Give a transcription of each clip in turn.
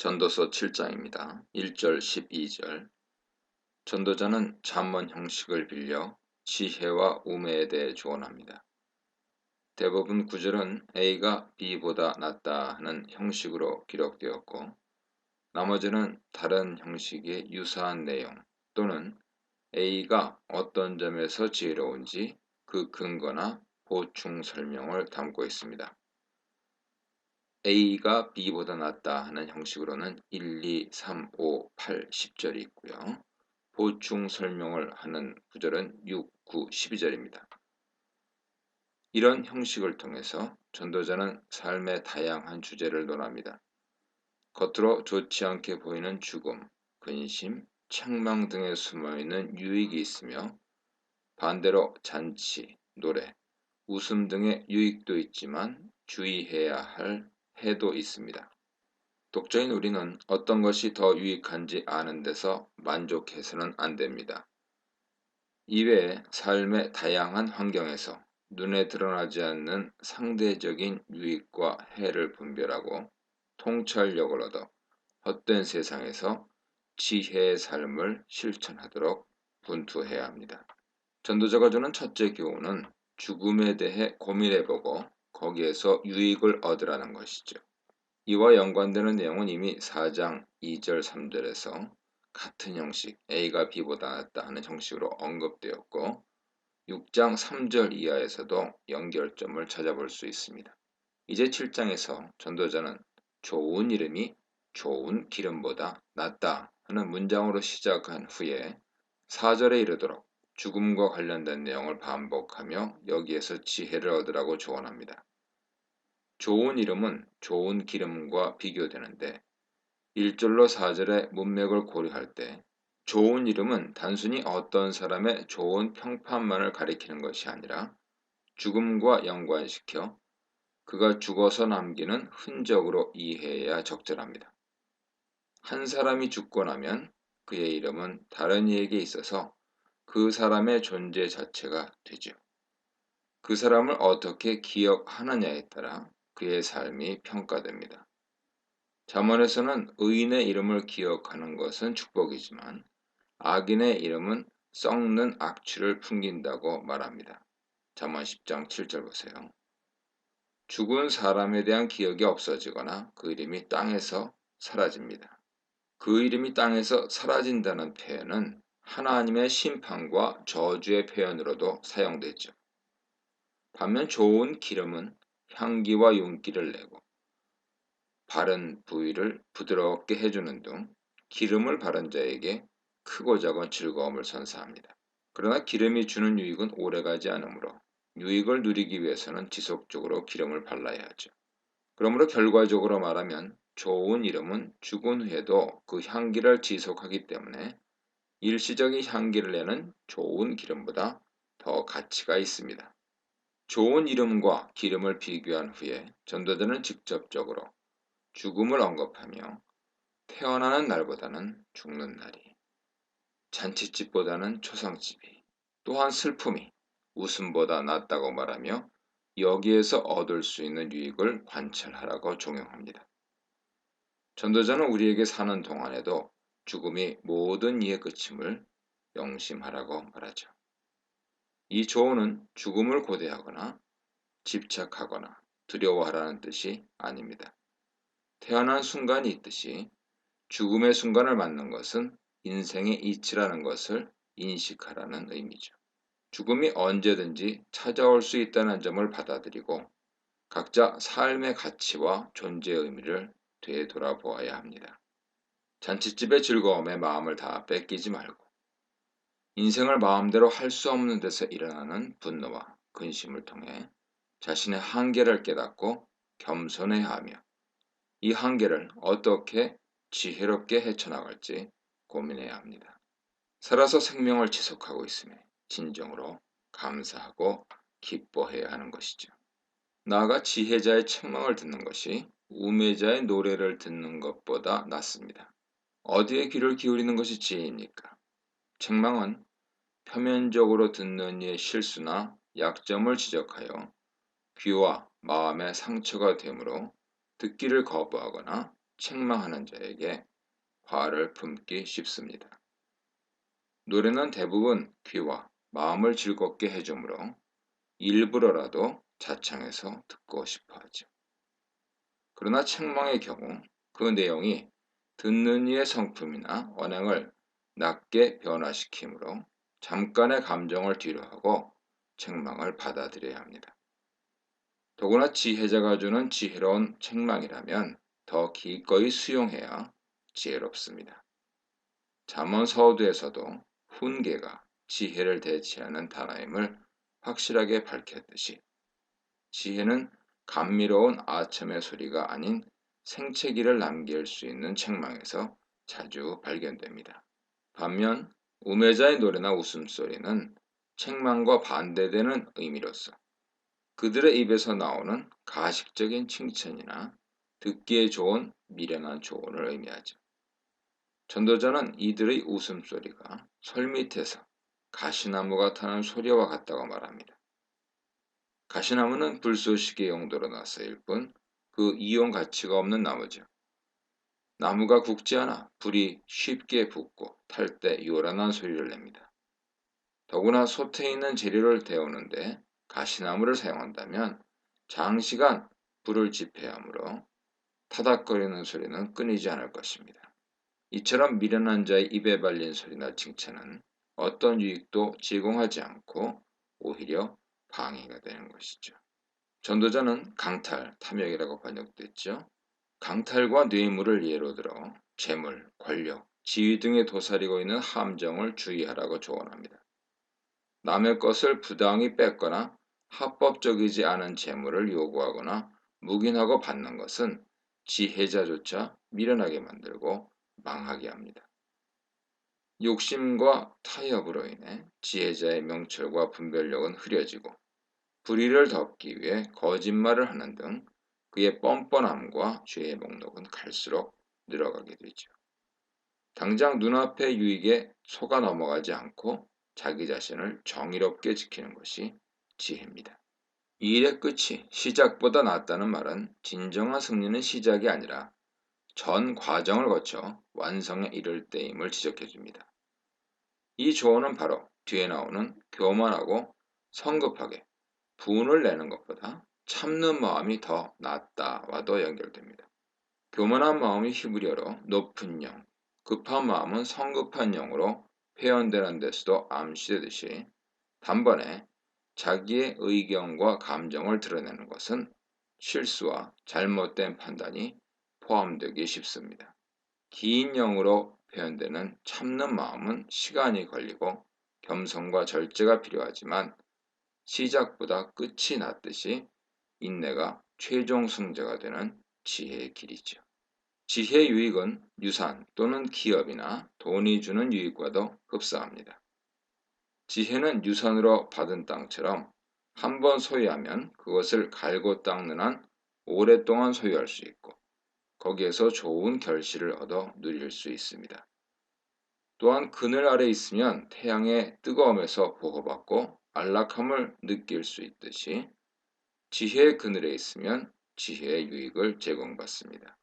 전도서 7장입니다. 1절 12절. 전도자는 잠언 형식을 빌려 지혜와 우매에 대해 조언합니다. 대부분 구절은 A가 B보다 낫다 하는 형식으로 기록되었고, 나머지는 다른 형식의 유사한 내용 또는 A가 어떤 점에서 지혜로운지 그 근거나 보충 설명을 담고 있습니다. A가 B보다 낫다 하는 형식으로는 1, 2, 3, 5, 8, 10절이 있고요. 보충 설명을 하는 구절은 6, 9, 12절입니다. 이런 형식을 통해서 전도자는 삶의 다양한 주제를 논합니다. 겉으로 좋지 않게 보이는 죽음, 근심, 책망 등에 숨어있는 유익이 있으며, 반대로 잔치, 노래, 웃음 등의 유익도 있지만 주의해야 할 해도 있습니다. 독자인 우리는 어떤 것이 더 유익한지 아는 데서 만족해서는 안 됩니다. 이외에 삶의 다양한 환경에서 눈에 드러나지 않는 상대적인 유익과 해를 분별하고 통찰력을 얻어 헛된 세상에서 지혜의 삶을 실천하도록 분투해야 합니다. 전도자가 주는 첫째 교훈은 죽음에 대해 고민해보고 거기에서 유익을 얻으라는 것이죠. 이와 연관되는 내용은 이미 4장 2절 3절에서 같은 형식 A가 B보다 낫다 하는 형식으로 언급되었고, 6장 3절 이하에서도 연결점을 찾아볼 수 있습니다. 이제 7장에서 전도자는 좋은 이름이 좋은 기름보다 낫다 하는 문장으로 시작한 후에 4절에 이르도록 죽음과 관련된 내용을 반복하며 여기에서 지혜를 얻으라고 조언합니다. 좋은 이름은 좋은 기름과 비교되는데, 1절로 4절의 문맥을 고려할 때 좋은 이름은 단순히 어떤 사람의 좋은 평판만을 가리키는 것이 아니라 죽음과 연관시켜 그가 죽어서 남기는 흔적으로 이해해야 적절합니다. 한 사람이 죽고 나면 그의 이름은 다른 이에게 있어서 그 사람의 존재 자체가 되죠. 그 사람을 어떻게 기억하느냐에 따라 그의 삶이 평가됩니다. 잠언에서는 의인의 이름을 기억하는 것은 축복이지만 악인의 이름은 썩는 악취를 풍긴다고 말합니다. 잠언 10장 7절 보세요. 죽은 사람에 대한 기억이 없어지거나 그 이름이 땅에서 사라집니다. 그 이름이 땅에서 사라진다는 표현은 하나님의 심판과 저주의 표현으로도 사용되죠. 반면 좋은 기름은 향기와 윤기를 내고 바른 부위를 부드럽게 해주는 등 기름을 바른 자에게 크고 작은 즐거움을 선사합니다. 그러나 기름이 주는 유익은 오래가지 않으므로 유익을 누리기 위해서는 지속적으로 기름을 발라야 하죠. 그러므로 결과적으로 말하면 좋은 이름은 죽은 후에도 그 향기를 지속하기 때문에 일시적인 향기를 내는 좋은 기름보다 더 가치가 있습니다. 좋은 이름과 기름을 비교한 후에 전도자는 직접적으로 죽음을 언급하며 태어나는 날보다는 죽는 날이, 잔치집보다는 초상집이, 또한 슬픔이 웃음보다 낫다고 말하며 여기에서 얻을 수 있는 유익을 관찰하라고 종용합니다. 전도자는 우리에게 사는 동안에도 죽음이 모든 이의 끝임을 명심하라고 말하죠. 이 조언은 죽음을 고대하거나 집착하거나 두려워하라는 뜻이 아닙니다. 태어난 순간이 있듯이 죽음의 순간을 맞는 것은 인생의 이치라는 것을 인식하라는 의미죠. 죽음이 언제든지 찾아올 수 있다는 점을 받아들이고 각자 삶의 가치와 존재의 의미를 되돌아보아야 합니다. 잔칫집의 즐거움에 마음을 다 뺏기지 말고 인생을 마음대로 할 수 없는 데서 일어나는 분노와 근심을 통해 자신의 한계를 깨닫고 겸손해야 하며 이 한계를 어떻게 지혜롭게 헤쳐나갈지 고민해야 합니다. 살아서 생명을 지속하고 있음에 진정으로 감사하고 기뻐해야 하는 것이죠. 나아가 지혜자의 책망을 듣는 것이 우매자의 노래를 듣는 것보다 낫습니다. 어디에 귀를 기울이는 것이 지혜입니까? 책망은 표면적으로 듣는 이의 실수나 약점을 지적하여 귀와 마음에 상처가 되므로 듣기를 거부하거나 책망하는 자에게 화를 품기 쉽습니다. 노래는 대부분 귀와 마음을 즐겁게 해주므로 일부러라도 자창해서 듣고 싶어 하죠. 그러나 책망의 경우 그 내용이 듣는 이의 성품이나 언행을 낮게 변화시키므로 잠깐의 감정을 뒤로하고 책망을 받아들여야 합니다. 더구나 지혜자가 주는 지혜로운 책망이라면 더 기꺼이 수용해야 지혜롭습니다. 잠언 서두에서도 훈계가 지혜를 대체하는 단어임을 확실하게 밝혔듯이 지혜는 감미로운 아첨의 소리가 아닌 생채기를 남길 수 있는 책망에서 자주 발견됩니다. 반면 우매자의 노래나 웃음소리는 책망과 반대되는 의미로서 그들의 입에서 나오는 가식적인 칭찬이나 듣기에 좋은 미련한 조언을 의미하죠. 전도자는 이들의 웃음소리가 솔 밑에서 가시나무가 타는 소리와 같다고 말합니다. 가시나무는 불쏘시개 용도로 쓰일 뿐 그 이용 가치가 없는 나무죠. 나무가 굵지 않아 불이 쉽게 붙고 탈 때 요란한 소리를 냅니다. 더구나 솥에 있는 재료를 데우는데 가시나무를 사용한다면 장시간 불을 지펴야 하므로 타닥거리는 소리는 끊이지 않을 것입니다. 이처럼 미련한 자의 입에 발린 소리나 칭찬은 어떤 유익도 제공하지 않고 오히려 방해가 되는 것이죠. 전도자는 강탈, 탐욕이라고 번역됐죠. 강탈과 뇌물을 예로 들어 재물, 권력, 지위 등에 도사리고 있는 함정을 주의하라고 조언합니다. 남의 것을 부당히 뺏거나 합법적이지 않은 재물을 요구하거나 묵인하고 받는 것은 지혜자조차 미련하게 만들고 망하게 합니다. 욕심과 타협으로 인해 지혜자의 명철과 분별력은 흐려지고 불의를 덮기 위해 거짓말을 하는 등 그의 뻔뻔함과 죄의 목록은 갈수록 늘어가게 되죠. 당장 눈앞의 유익에 속아 넘어가지 않고 자기 자신을 정의롭게 지키는 것이 지혜입니다. 이 일의 끝이 시작보다 낫다는 말은 진정한 승리는 시작이 아니라 전 과정을 거쳐 완성에 이를 때임을 지적해 줍니다. 이 조언은 바로 뒤에 나오는 교만하고 성급하게 분을 내는 것보다 참는 마음이 더 낫다와도 연결됩니다. 교만한 마음이 히브리어로 높은 영, 급한 마음은 성급한 영으로 표현되는 데서도 암시되듯이 단번에 자기의 의견과 감정을 드러내는 것은 실수와 잘못된 판단이 포함되기 쉽습니다. 긴 영으로 표현되는 참는 마음은 시간이 걸리고 겸손과 절제가 필요하지만 시작보다 끝이 낫듯이 인내가 최종 승자가 되는 지혜의 길이죠. 지혜의 유익은 유산 또는 기업이나 돈이 주는 유익과도 흡사합니다. 지혜는 유산으로 받은 땅처럼 한 번 소유하면 그것을 갈고 닦는 한 오랫동안 소유할 수 있고 거기에서 좋은 결실을 얻어 누릴 수 있습니다. 또한 그늘 아래 있으면 태양의 뜨거움에서 보호받고 안락함을 느낄 수 있듯이 지혜의 그늘에 있으면 지혜의 유익을 제공받습니다.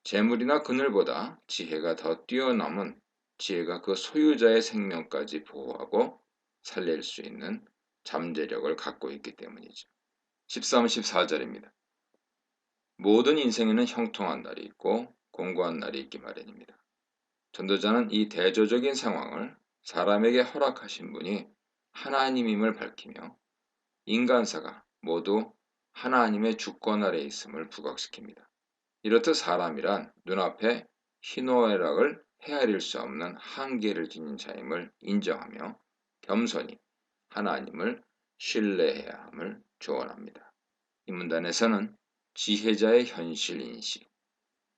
재물이나 그늘보다 지혜가 더 뛰어남은 지혜가 그 소유자의 생명까지 보호하고 살릴 수 있는 잠재력을 갖고 있기 때문이죠. 13, 14절입니다. 모든 인생에는 형통한 날이 있고 공고한 날이 있기 마련입니다. 전도자는 이 대조적인 상황을 사람에게 허락하신 분이 하나님임을 밝히며 인간사가 모두 하나님의 주권 아래 있음을 부각시킵니다. 이렇듯 사람이란 눈앞에 희노애락을 헤아릴 수 없는 한계를 지닌 자임을 인정하며 겸손히 하나님을 신뢰해야 함을 조언합니다. 이 문단에서는 지혜자의 현실인식,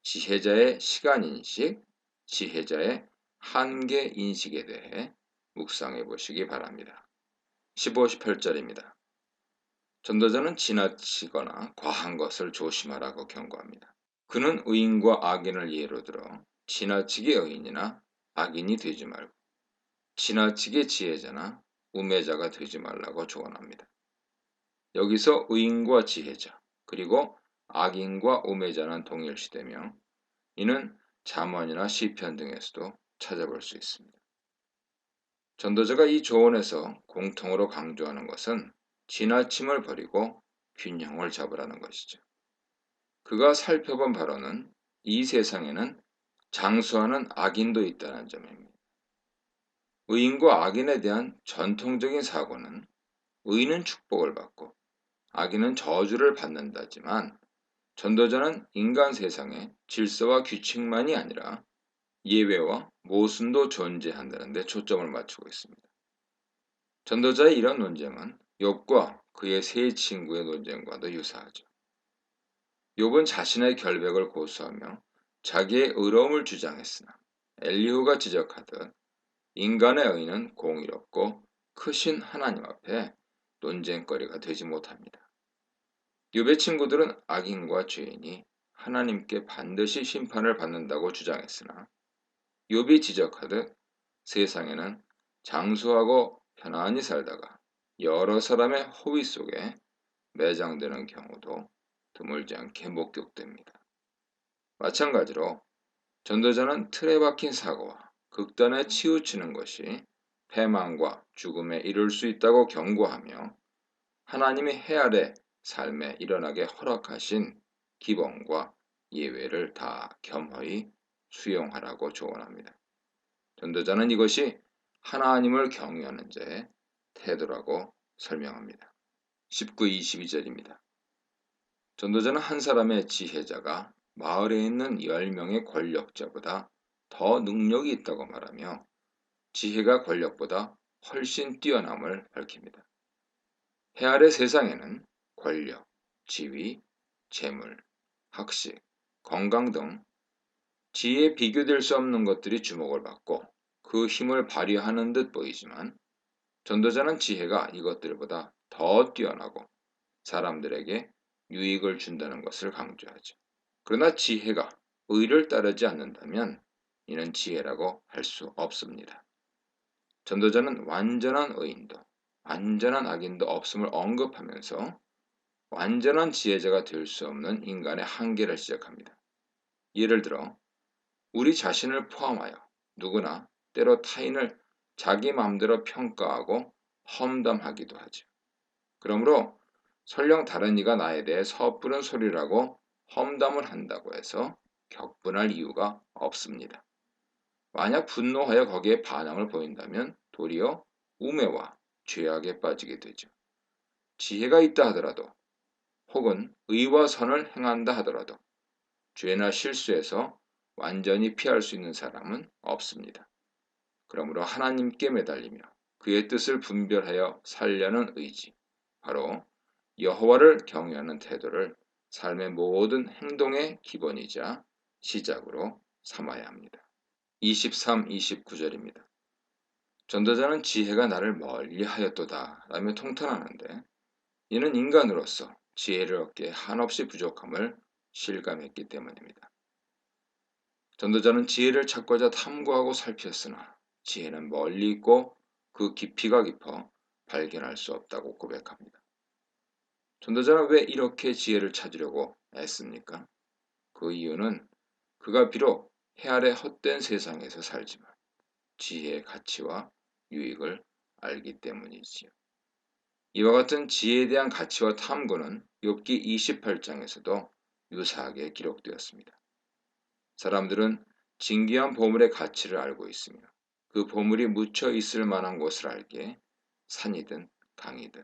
지혜자의 시간인식, 지혜자의 한계인식에 대해 묵상해 보시기 바랍니다. 15, 18절입니다. 전도자는 지나치거나 과한 것을 조심하라고 경고합니다. 그는 의인과 악인을 예로 들어 지나치게 의인이나 악인이 되지 말고 지나치게 지혜자나 우매자가 되지 말라고 조언합니다. 여기서 의인과 지혜자 그리고 악인과 우매자는 동일시되며 이는 잠언이나 시편 등에서도 찾아볼 수 있습니다. 전도자가 이 조언에서 공통으로 강조하는 것은 지나침을 버리고 균형을 잡으라는 것이죠. 그가 살펴본 바로는 이 세상에는 장수하는 악인도 있다는 점입니다. 의인과 악인에 대한 전통적인 사고는 의인은 축복을 받고 악인은 저주를 받는다지만 전도자는 인간 세상의 질서와 규칙만이 아니라 예외와 모순도 존재한다는 데 초점을 맞추고 있습니다. 전도자의 이런 논쟁은 욥과 그의 세 친구의 논쟁과도 유사하죠. 욥은 자신의 결백을 고수하며 자기의 의로움을 주장했으나 엘리후가 지적하듯 인간의 의는 공의롭고 크신 하나님 앞에 논쟁거리가 되지 못합니다. 욥의 친구들은 악인과 죄인이 하나님께 반드시 심판을 받는다고 주장했으나 욥이 지적하듯 세상에는 장수하고 편안히 살다가 여러 사람의 호의 속에 매장되는 경우도 드물지 않게 목격됩니다. 마찬가지로 전도자는 틀에 박힌 사고와 극단에 치우치는 것이 패망과 죽음에 이를 수 있다고 경고하며 하나님이 해아래 삶에 일어나게 허락하신 기본과 예외를 다 겸허히 수용하라고 조언합니다. 전도자는 이것이 하나님을 경외하는 자의 태도라고 설명합니다. 19, 22절입니다. 전도자는 한 사람의 지혜자가 마을에 있는 10명의 권력자보다 더 능력이 있다고 말하며 지혜가 권력보다 훨씬 뛰어남을 밝힙니다. 해 아래 세상에는 권력, 지위, 재물, 학식, 건강 등 지혜에 비교될 수 없는 것들이 주목을 받고 그 힘을 발휘하는 듯 보이지만 전도자는 지혜가 이것들보다 더 뛰어나고 사람들에게 유익을 준다는 것을 강조하죠. 그러나 지혜가 의를 따르지 않는다면 이는 지혜라고 할 수 없습니다. 전도자는 완전한 의인도 완전한 악인도 없음을 언급하면서 완전한 지혜자가 될 수 없는 인간의 한계를 지적합니다. 예를 들어 우리 자신을 포함하여 누구나 때로 타인을 자기 마음대로 평가하고 험담하기도 하죠. 그러므로 설령 다른 이가 나에 대해 섣부른 소리라고 험담을 한다고 해서 격분할 이유가 없습니다. 만약 분노하여 거기에 반항을 보인다면 도리어 우매와 죄악에 빠지게 되죠. 지혜가 있다 하더라도 혹은 의와 선을 행한다 하더라도 죄나 실수에서 완전히 피할 수 있는 사람은 없습니다. 그러므로 하나님께 매달리며 그의 뜻을 분별하여 살려는 의지, 바로 여호와를 경외하는 태도를 삶의 모든 행동의 기본이자 시작으로 삼아야 합니다. 23, 29절입니다. 전도자는 지혜가 나를 멀리하였도다 라며 통탄하는데 이는 인간으로서 지혜를 얻기에 한없이 부족함을 실감했기 때문입니다. 전도자는 지혜를 찾고자 탐구하고 살폈으나 지혜는 멀리 있고 그 깊이가 깊어 발견할 수 없다고 고백합니다. 전도자는 왜 이렇게 지혜를 찾으려고 애씁니까? 그 이유는 그가 비록 해 아래 헛된 세상에서 살지만 지혜의 가치와 유익을 알기 때문이지요. 이와 같은 지혜에 대한 가치와 탐구는 욥기 28장에서도 유사하게 기록되었습니다. 사람들은 진귀한 보물의 가치를 알고 있으며 그 보물이 묻혀 있을 만한 곳을 알기에 산이든 강이든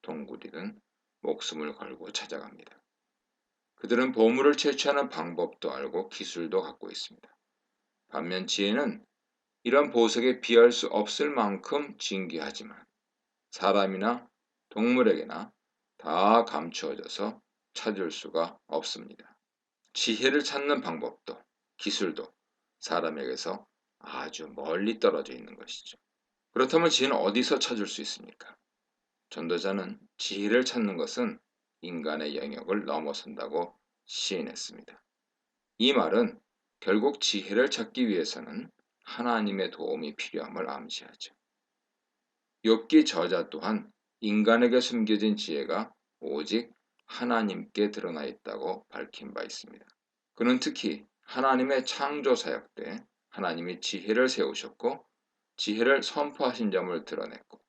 동굴이든 목숨을 걸고 찾아갑니다. 그들은 보물을 채취하는 방법도 알고 기술도 갖고 있습니다. 반면 지혜는 이런 보석에 비할 수 없을 만큼 진귀하지만 사람이나 동물에게나 다 감추어져서 찾을 수가 없습니다. 지혜를 찾는 방법도 기술도 사람에게서 아주 멀리 떨어져 있는 것이죠. 그렇다면 지혜는 어디서 찾을 수 있습니까? 전도자는 지혜를 찾는 것은 인간의 영역을 넘어선다고 시인했습니다. 이 말은 결국 지혜를 찾기 위해서는 하나님의 도움이 필요함을 암시하죠. 욥기 저자 또한 인간에게 숨겨진 지혜가 오직 하나님께 드러나 있다고 밝힌 바 있습니다. 그는 특히 하나님의 창조 사역 때 하나님이 지혜를 세우셨고 지혜를 선포하신 점을 드러냈고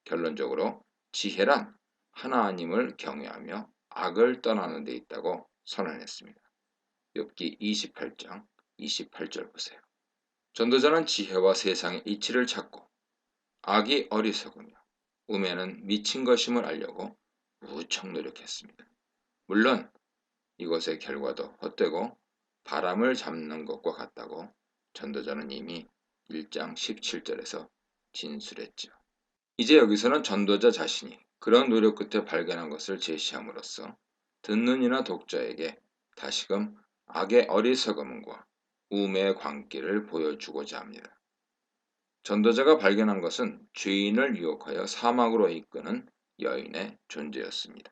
결론적으로 지혜란 하나님을 경외하며 악을 떠나는 데 있다고 선언했습니다. 욥기 28장 28절 보세요. 전도자는 지혜와 세상의 이치를 찾고 악이 어리석으며 우매는 미친 것임을 알려고 무척 노력했습니다. 물론 이것의 결과도 헛되고 바람을 잡는 것과 같다고 전도자는 이미 1장 17절에서 진술했죠. 이제 여기서는 전도자 자신이 그런 노력 끝에 발견한 것을 제시함으로써 듣는 이나 독자에게 다시금 악의 어리석음과 우매의 광기를 보여주고자 합니다. 전도자가 발견한 것은 죄인을 유혹하여 사망으로 이끄는 여인의 존재였습니다.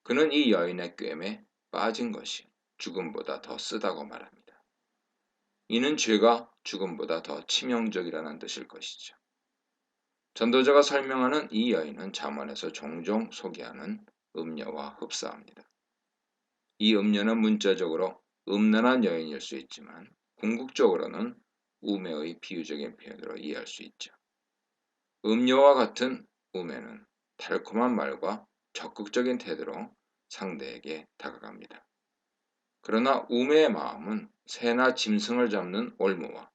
그는 이 여인의 꿰매 빠진 것이 죽음보다 더 쓰다고 말합니다. 이는 죄가 죽음보다 더 치명적이라는 뜻일 것이죠. 전도자가 설명하는 이 여인은 잠언에서 종종 소개하는 음녀와 흡사합니다. 이 음녀는 문자적으로 음란한 여인일 수 있지만 궁극적으로는 우매의 비유적인 표현으로 이해할 수 있죠. 음녀와 같은 우매는 달콤한 말과 적극적인 태도로 상대에게 다가갑니다. 그러나 우매의 마음은 새나 짐승을 잡는 올무와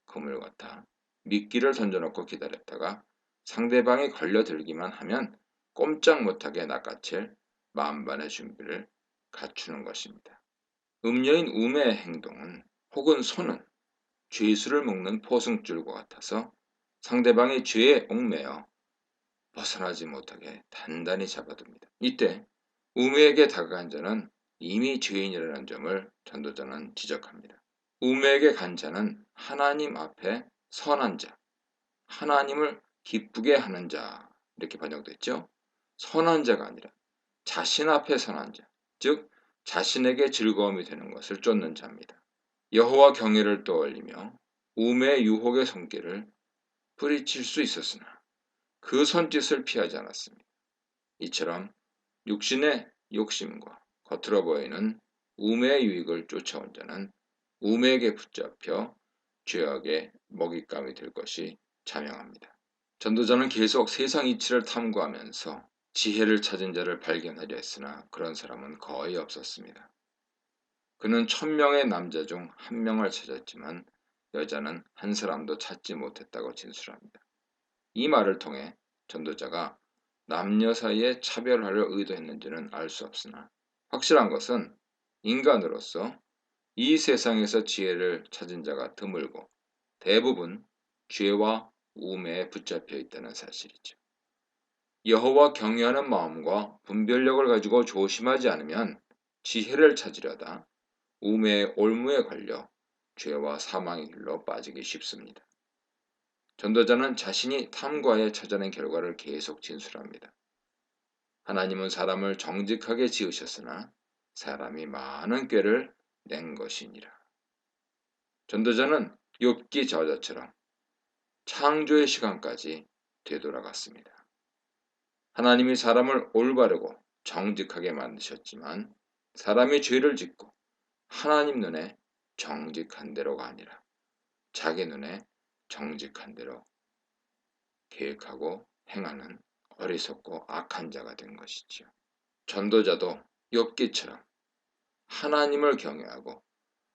그물 같아 미끼를 던져놓고 기다렸다가 상대방이 걸려들기만 하면 꼼짝 못하게 낚아챌 만반의 준비를 갖추는 것입니다. 음녀인 우매의 행동은 혹은 손은 죄수를 묶는 포승줄과 같아서 상대방이 죄에 얽매여 벗어나지 못하게 단단히 잡아둡니다. 이때 우매에게 다가간 자는 이미 죄인이라는 점을 전도자는 지적합니다. 우매에게 간 자는 하나님 앞에 선한 자, 하나님을 기쁘게 하는 자 이렇게 번역됐죠. 선한 자가 아니라 자신 앞에 선한 자, 즉 자신에게 즐거움이 되는 것을 쫓는 자입니다. 여호와 경외를 떠올리며 우매의 유혹의 손길을 뿌리칠 수 있었으나 그 손짓을 피하지 않았습니다. 이처럼 육신의 욕심과 겉으로 보이는 우매의 유익을 쫓아온 자는 우매에게 붙잡혀 죄악의 먹잇감이 될 것이 자명합니다. 전도자는 계속 세상 이치를 탐구하면서 지혜를 찾은 자를 발견하려 했으나 그런 사람은 거의 없었습니다. 그는 1000명의 남자 중 1명을 찾았지만 여자는 한 사람도 찾지 못했다고 진술합니다. 이 말을 통해 전도자가 남녀 사이에 차별화를 의도했는지는 알 수 없으나 확실한 것은 인간으로서 이 세상에서 지혜를 찾은 자가 드물고 대부분 죄와 우매에 붙잡혀 있다는 사실이죠. 여호와 경외하는 마음과 분별력을 가지고 조심하지 않으면 지혜를 찾으려다 우매의 올무에 걸려 죄와 사망의 길로 빠지기 쉽습니다. 전도자는 자신이 탐구하여 찾아낸 결과를 계속 진술합니다. 하나님은 사람을 정직하게 지으셨으나 사람이 많은 꾀를 낸 것이니라. 전도자는 욥기 저자처럼 창조의 시간까지 되돌아갔습니다. 하나님이 사람을 올바르고 정직하게 만드셨지만 사람이 죄를 짓고 하나님 눈에 정직한 대로가 아니라 자기 눈에 정직한 대로 계획하고 행하는 어리석고 악한 자가 된 것이지요. 전도자도 욥기처럼 하나님을 경외하고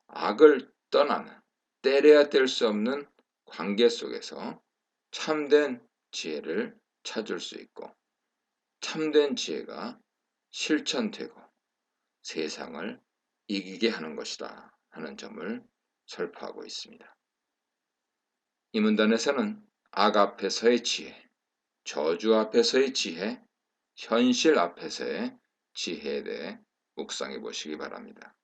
악을 떠나는 때려야 뗄 수 없는 관계 속에서 참된 지혜를 찾을 수 있고 참된 지혜가 실천되고 세상을 이기게 하는 것이다 하는 점을 설파하고 있습니다. 이 문단에서는 악 앞에서의 지혜, 저주 앞에서의 지혜, 현실 앞에서의 지혜에 대해 묵상해 보시기 바랍니다.